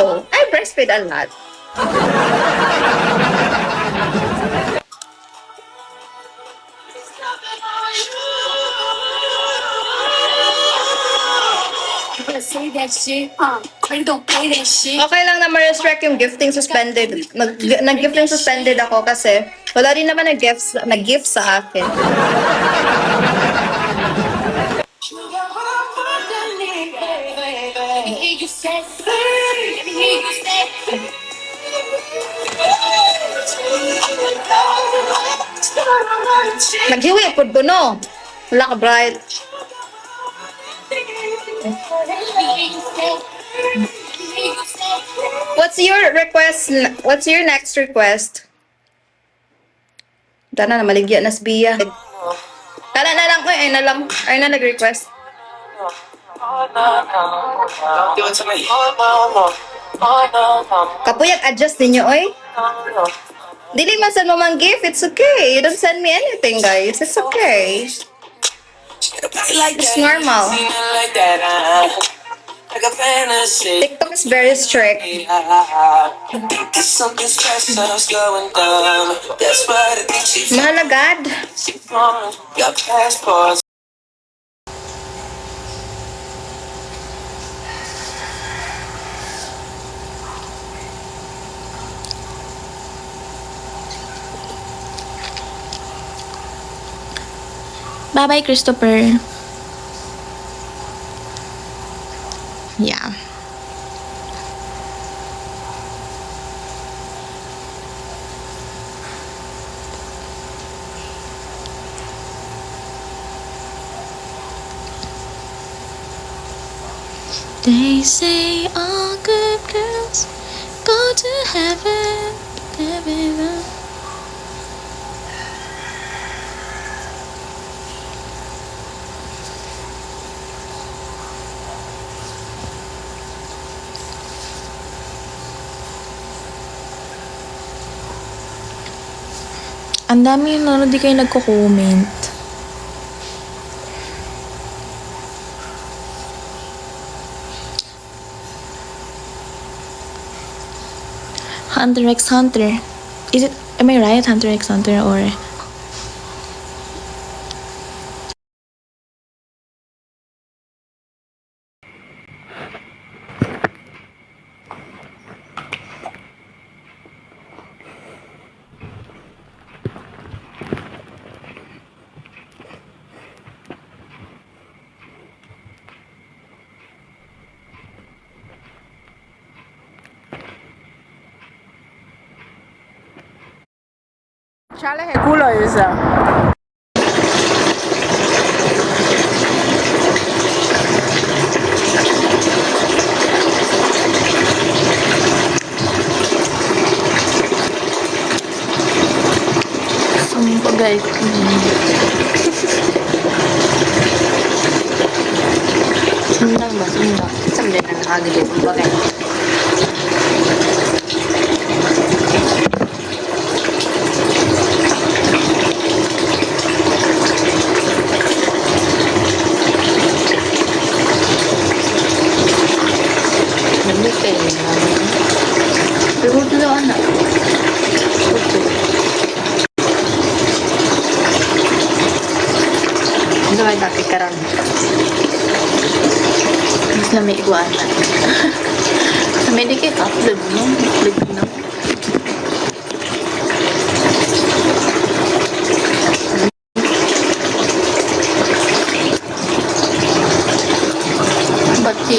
know. I breastfeed a lot. Say that shit, don't play that shit. Okay lang na ma-restrict yung gifting suspended. Nag-gifting suspended ako kasi wala rin naman nag-gift sa akin. Naghiwi po doon, no? Wala ka, bright. What's your request? What's your next request? Tana na, maligya na Sbiya. Tala na lang ko, ay na nag-request. Kapuyag adjust ninyo, oy. Dili man send mo mang gift, it's okay. You don't send me anything, guys. It's okay. It's normal. TikTok is very strict. Mahal agad. Bye-bye, Christopher. Yeah. They say all good girls go to heaven. Heaven. Ang dami yung di kayo nagko-comment. Hunter x Hunter. Is it, am I right? Hunter x Hunter or... Charlie hay culo esa. Sumpah guys. Sundang ba? Sundang. Sambil na nakagigit. Bagay. Pero dito anak. Ano ay dati karan? Mas na may iguana. Sa medikit upload no? Upload no? Bati.